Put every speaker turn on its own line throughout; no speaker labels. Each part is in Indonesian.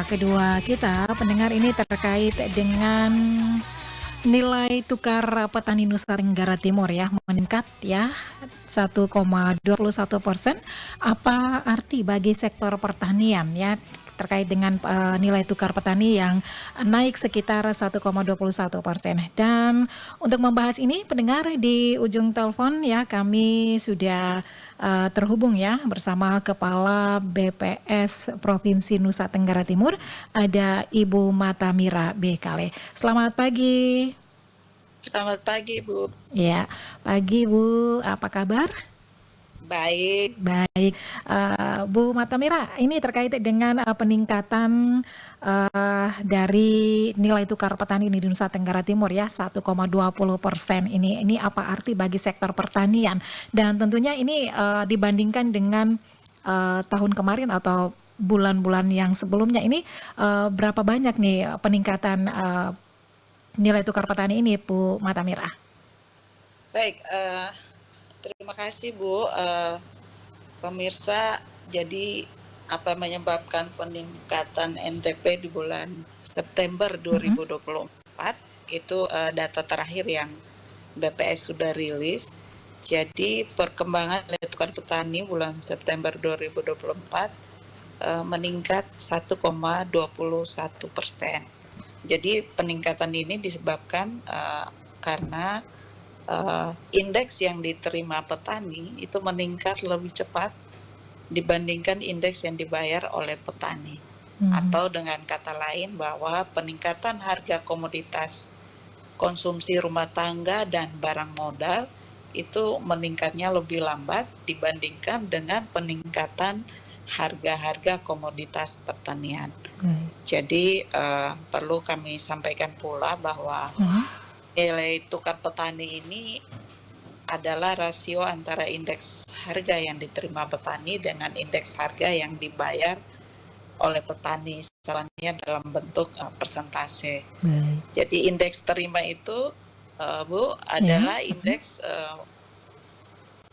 kedua kita pendengar ini terkait dengan nilai tukar petani Nusa Tenggara Timur ya meningkat ya 1,21%. Apa arti bagi sektor pertanian ya terkait dengan nilai tukar petani yang naik sekitar 1,21%. Dan untuk membahas ini pendengar di ujung telepon ya kami sudah terhubung ya bersama Kepala BPS Provinsi Nusa Tenggara Timur, ada Ibu Matamira B. Kale. Selamat pagi.
Selamat pagi, Bu.
Ya, pagi Bu, apa kabar?
Baik.
Baik, Bu Matamira, ini terkait dengan peningkatan dari nilai tukar petani di Nusa Tenggara Timur ya 1,20%. Ini apa arti bagi sektor pertanian? Dan tentunya ini dibandingkan dengan tahun kemarin atau bulan-bulan yang sebelumnya ini berapa banyak nih peningkatan nilai tukar petani ini, Bu Matamira?
Baik, terima kasih Bu. Pemirsa, jadi apa menyebabkan peningkatan NTP di bulan September 2024 itu data terakhir yang BPS sudah rilis. Jadi perkembangan nilai tukar petani bulan September 2024 meningkat 1,21%. Jadi peningkatan ini disebabkan karena indeks yang diterima petani itu meningkat lebih cepat dibandingkan indeks yang dibayar oleh petani. Atau dengan kata lain bahwa peningkatan harga komoditas konsumsi rumah tangga dan barang modal itu meningkatnya lebih lambat dibandingkan dengan peningkatan harga-harga komoditas pertanian. Jadi perlu kami sampaikan pula bahwa nilai tukar petani ini adalah rasio antara indeks harga yang diterima petani dengan indeks harga yang dibayar oleh petani, misalnya dalam bentuk persentase. Jadi indeks terima itu, Bu, adalah indeks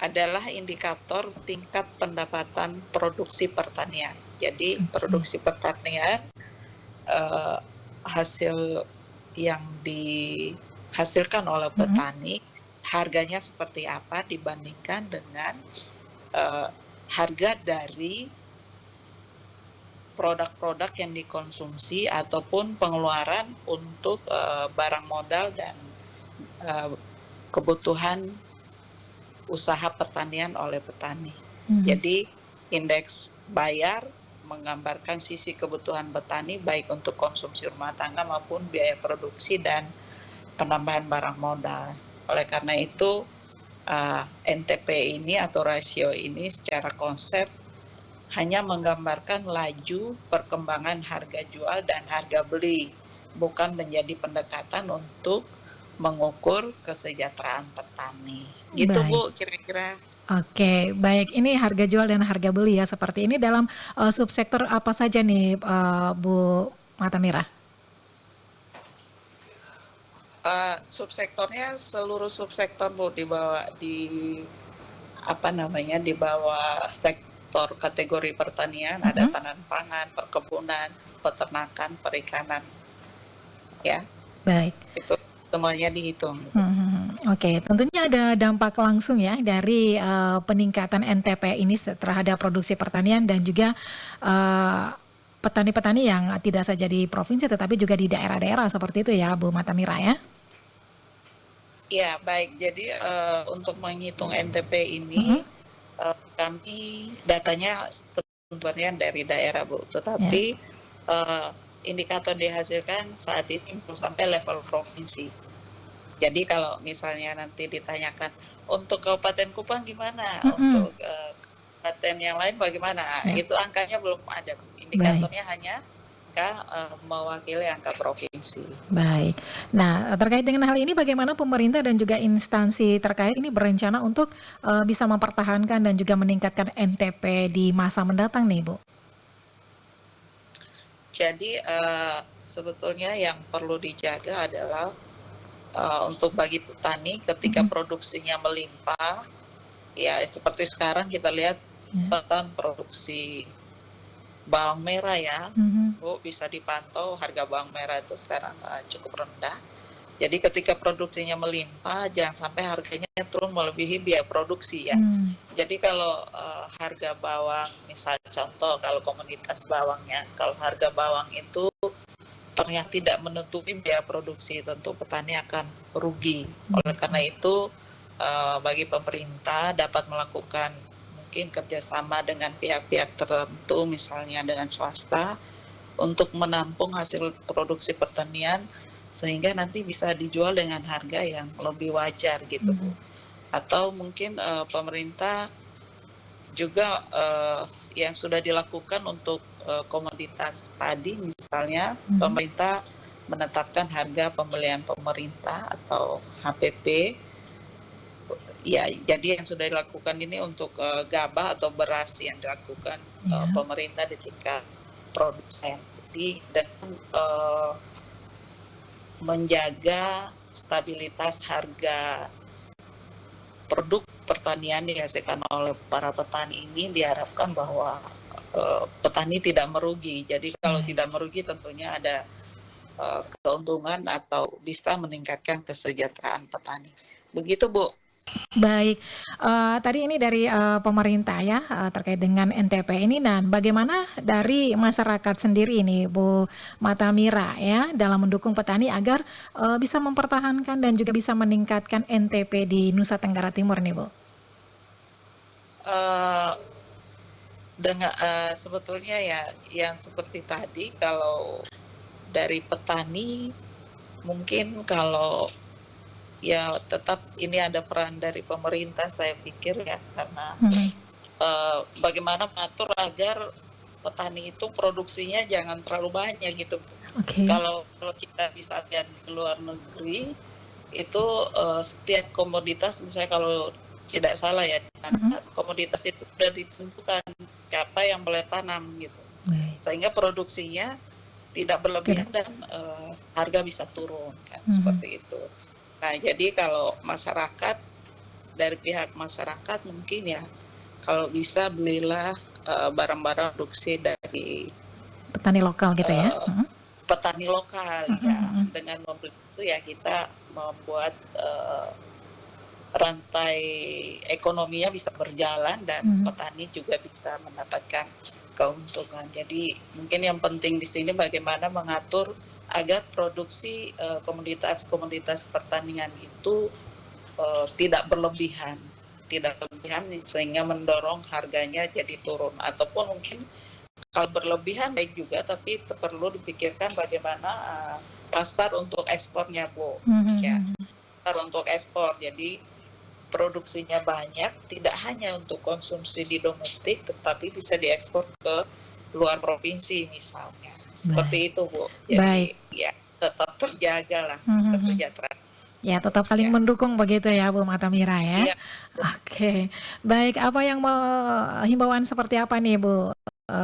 adalah indikator tingkat pendapatan produksi pertanian. Jadi produksi pertanian hasil yang dihasilkan oleh petani harganya seperti apa dibandingkan dengan harga dari produk-produk yang dikonsumsi ataupun pengeluaran untuk barang modal dan kebutuhan usaha pertanian oleh petani. Jadi indeks bayar menggambarkan sisi kebutuhan petani baik untuk konsumsi rumah tangga maupun biaya produksi dan penambahan barang modal. Oleh karena itu NTP ini atau rasio ini secara konsep hanya menggambarkan laju perkembangan harga jual dan harga beli, bukan menjadi pendekatan untuk mengukur kesejahteraan petani. Gitu baik. Bu, kira-kira.
Oke, baik. Ini harga jual dan harga beli ya seperti ini dalam subsektor apa saja nih, Bu Matamira?
Subsektornya seluruh subsektor Bu, di bawah sektor kategori pertanian ada tanaman pangan, perkebunan, peternakan, perikanan. Ya.
Baik.
Itu semuanya dihitung.
Oke, tentunya ada dampak langsung ya dari peningkatan NTP ini terhadap produksi pertanian dan juga petani-petani yang tidak saja di provinsi tetapi juga di daerah-daerah seperti itu ya Bu Matamira ya.
Ya, baik. Jadi untuk menghitung NTP ini kami datanya tentunya dari daerah Bu, tetapi indikator dihasilkan saat ini belum sampai level provinsi. Jadi kalau misalnya nanti ditanyakan untuk Kabupaten Kupang gimana, untuk kabupaten yang lain bagaimana, itu angkanya belum ada. Indikatornya hanya mewakili angka provinsi.
Baik. Nah, terkait dengan hal ini bagaimana pemerintah dan juga instansi terkait ini berencana untuk bisa mempertahankan dan juga meningkatkan NTP di masa mendatang nih, Bu?
Jadi sebetulnya yang perlu dijaga adalah untuk bagi petani ketika produksinya melimpah, ya seperti sekarang kita lihat petani produksi bawang merah ya, Bu, bisa dipantau harga bawang merah itu sekarang cukup rendah. Jadi ketika produksinya melimpah, jangan sampai harganya turun melebihi biaya produksi ya.
Hmm.
Jadi kalau harga bawang, misal contoh kalau komoditas bawangnya, kalau harga bawang itu ternyata tidak menutupi biaya produksi, tentu petani akan rugi. Oleh karena itu, bagi pemerintah dapat melakukan mungkin kerjasama dengan pihak-pihak tertentu, misalnya dengan swasta, untuk menampung hasil produksi pertanian sehingga nanti bisa dijual dengan harga yang lebih wajar gitu Bu. Atau mungkin pemerintah juga yang sudah dilakukan untuk komoditas padi misalnya, pemerintah menetapkan harga pembelian pemerintah atau HPP. Ya, jadi yang sudah dilakukan ini untuk gabah atau beras yang dilakukan pemerintah di tingkat produsen. Jadi dengan menjaga stabilitas harga produk pertanian dihasilkan oleh para petani ini, diharapkan bahwa petani tidak merugi. Jadi kalau tidak merugi tentunya ada keuntungan atau bisa meningkatkan kesejahteraan petani. Begitu Bu.
Baik, tadi ini dari pemerintah ya terkait dengan NTP ini. Dan bagaimana dari masyarakat sendiri ini Bu Matamira ya dalam mendukung petani agar bisa mempertahankan dan juga bisa meningkatkan NTP di Nusa Tenggara Timur nih Bu?
Sebetulnya ya yang seperti tadi, kalau dari petani mungkin kalau ya tetap ini ada peran dari pemerintah saya pikir ya, karena bagaimana mengatur agar petani itu produksinya jangan terlalu banyak gitu. Kalau kita bisa lihat di luar negeri itu setiap komoditas, misalnya kalau tidak salah ya, komoditas itu sudah ditentukan siapa yang boleh tanam gitu, sehingga produksinya tidak berlebihan dan harga bisa turun kan, seperti itu. Nah, jadi kalau masyarakat, dari pihak masyarakat mungkin ya, kalau bisa belilah barang-barang produksi dari
petani lokal gitu ya?
Petani lokal ya. Dengan membeli itu ya kita membuat rantai ekonominya bisa berjalan dan petani juga bisa mendapatkan keuntungan. Jadi mungkin yang penting di sini bagaimana mengatur agar produksi komoditas pertanian itu tidak berlebihan sehingga mendorong harganya jadi turun, ataupun mungkin kalau berlebihan baik juga, tapi perlu dipikirkan bagaimana pasar untuk ekspornya Bu. Ya, pasar untuk ekspor, jadi produksinya banyak, tidak hanya untuk konsumsi di domestik, tetapi bisa diekspor ke luar provinsi misalnya. Seperti itu Bu. Jadi ya tetap terjaga lah kesejahteraan.
Ya, tetap saling mendukung begitu ya Bu Matamira ya. Oke. Baik, apa yang himbauan seperti apa nih Bu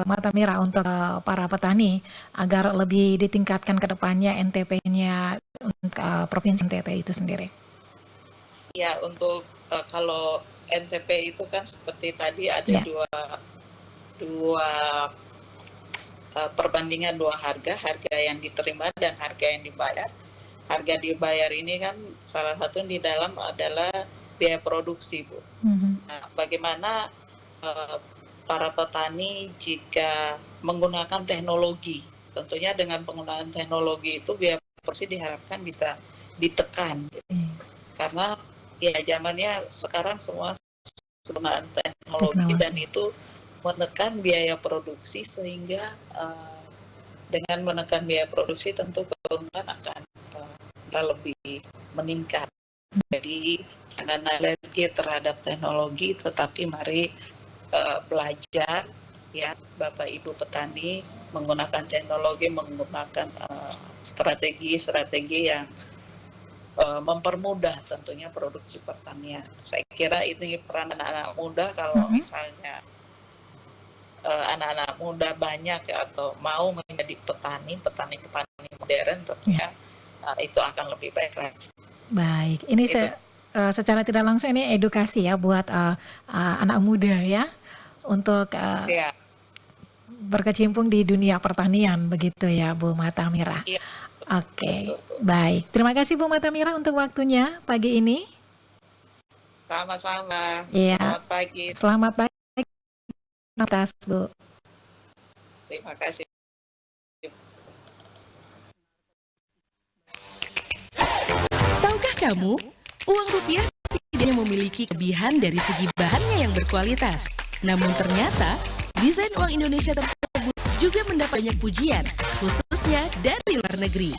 Matamira untuk para petani agar lebih ditingkatkan ke depannya NTP-nya untuk Provinsi NTT itu sendiri?
Ya, untuk kalau NTP itu kan seperti tadi ada dua perbandingan dua harga yang diterima dan harga yang dibayar. Harga dibayar ini kan salah satu di dalam adalah biaya produksi Bu. Nah, bagaimana para petani jika menggunakan teknologi, tentunya dengan penggunaan teknologi itu biaya produksi diharapkan bisa ditekan. Karena ya zamannya sekarang semua penggunaan teknologi dan itu menekan biaya produksi, sehingga dengan menekan biaya produksi tentu keuntungan akan lebih meningkat. Jadi jangan alergi terhadap teknologi, tetapi mari belajar ya Bapak Ibu petani menggunakan teknologi, menggunakan strategi yang mempermudah tentunya produksi pertanian. Saya kira ini peran anak-anak muda. Kalau misalnya anak-anak muda banyak atau mau menjadi petani modern, tentunya itu akan lebih baik lagi.
Baik, ini secara tidak langsung ini edukasi ya buat anak muda ya, untuk berkecimpung di dunia pertanian begitu ya Bu Matamira.
Iya,
Oke,
betul.
baik. Terima kasih Bu Matamira untuk waktunya pagi ini.
Sama-sama.
Iya,
Selamat pagi.
selamat pagi atas Bu.
Terima kasih.
Tahukah kamu, uang rupiah tidak hanya memiliki kelebihan dari segi bahannya yang berkualitas. Namun ternyata, desain uang Indonesia tersebut juga mendapat banyak pujian, khususnya dari luar negeri.